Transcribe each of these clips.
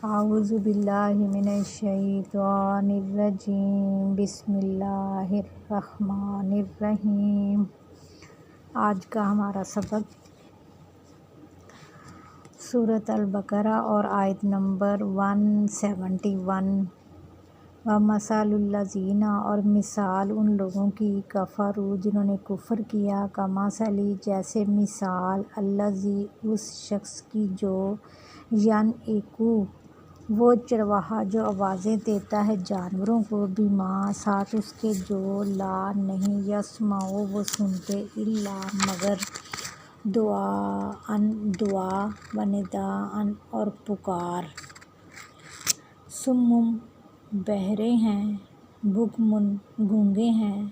اعوذ باللہ من الشیطان الرجیم، بسم اللہ الرحمن الرحیم۔ آج کا ہمارا سبق سورۃ البقرہ اور آیت نمبر 171۔ وَمَثَلُ الَّذِينَ، اور مثال ان لوگوں کی کفروا جنہوں نے کفر کیا، کمثل، جیسے مثال الذی، اس شخص کی جو ینعق، وہ چرواہا جو آوازیں دیتا ہے جانوروں کو، بما، ساتھ اس کے جو لا نہیں، یسمع، وہ سنتے، الا مگر دعاء، دعا، ونداء، اور پکار، صم، بہرے ہیں، بکم، گونگے ہیں،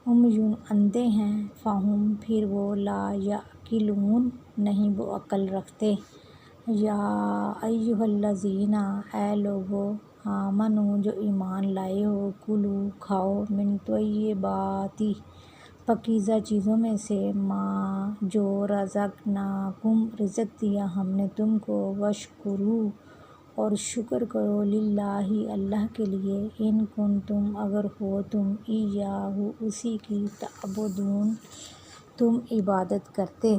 عمی، اندھے ہیں، فہم، پھر وہ لا یعقلون، نہیں وہ عقل رکھتے۔ یا ایھا الذین، اے لوگو، آمنو، جو ایمان لائے ہو، کلوا، کھاؤ، من طیبات، پاکیزہ چیزوں میں سے، ما، جو رزقناکم، رزق دیا ہم نے تم کو، واشکروا، اور شکر کرو، للہ، اللہ کے لیے، ان کنتم، اگر ہو تم، ایاہ، اسی کی، تعبدون، تم عبادت کرتے۔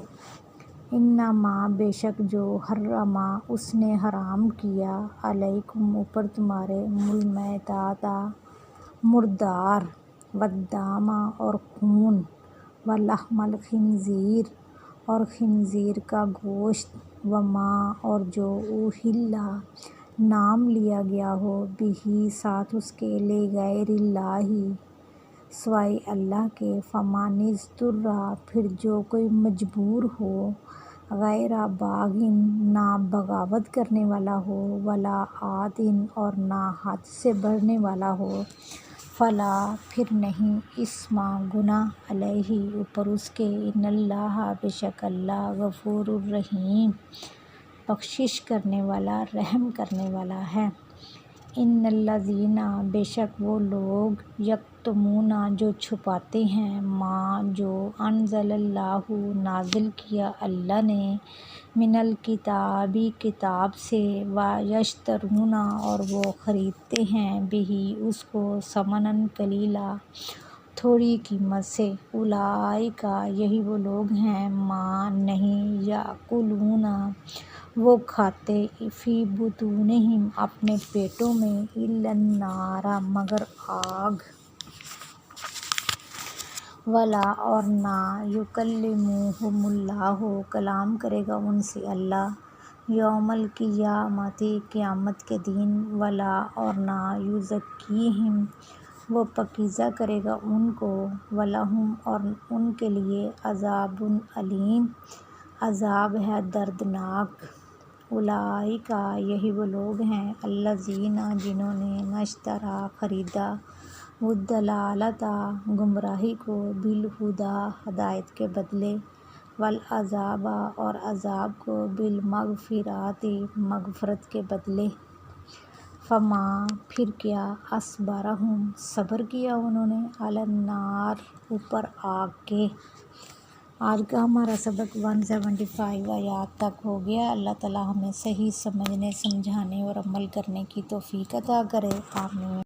انما، بے شک جو، حرم، اس نے حرام کیا، علیکم، اوپر تمہارے، المیتۃ، مردار، والدم، اور خون، ولحم الخنزیر، اور خنزیر کا گوشت، وما، اور جو، اہل، نام لیا گیا ہو، بہ، ساتھ اس کے، لغیر اللہ، سوائے اللہ کے، فمن اضطر، پھر جو کوئی مجبور ہو، غیر باغ، نہ بغاوت کرنے والا ہو، ولا عاد، اور نہ حد سے بڑھنے والا ہو، فلا، پھر نہیں، اثم، گناہ، علیہ، اوپر اس کے، ان اللہ، بے شک اللہ، غفور الرحیم، بخشش کرنے والا، رحم کرنے والا ہے۔ ان الذین، بے شک وہ لوگ، یکتمون، جو چھپاتے ہیں، ما، جو، انزل اللہ، نازل کیا اللہ نے، من الکتاب، کتاب سے، ویشترون، اور وہ خریدتے ہیں، بہ، اس کو، ثمنا قلیلا، تھوڑی قیمت سے، اولئک، یہی وہ لوگ ہیں، ما، نہیں، یأکلون، وہ کھاتے، فی بطونہم، اپنے پیٹوں میں، الا النار، مگر آگ، ولا، اور نہ، یکلمہم اللہ، کلام کرے گا ان سے اللہ، یوم القیامۃ، قیامت کے دن، ولا، اور نہ، یزکیہم، وہ پاکیزہ کرے گا ان کو، ولہم، اور ان کے لیے، عذاب علیم، عذاب ہے دردناک۔ اولئک، یہی وہ لوگ ہیں، الذین، جنہوں نے، اشتروا، خریدا، الضلالۃ، گمراہی کو، بالہدی، ہدایت کے بدلے، والعذاب، اور عذاب کو، بالمغفرۃ، مغفرت کے بدلے، فما، پھر کیا، اصبرہم، صبر کیا انہوں نے، علی النار، اوپر آگ کے۔ آج کا ہمارا سبق 175 آیات تک ہو گیا۔ اللہ تعالی ہمیں صحیح سمجھنے، سمجھانے اور عمل کرنے کی توفیق عطا کرے، آمین۔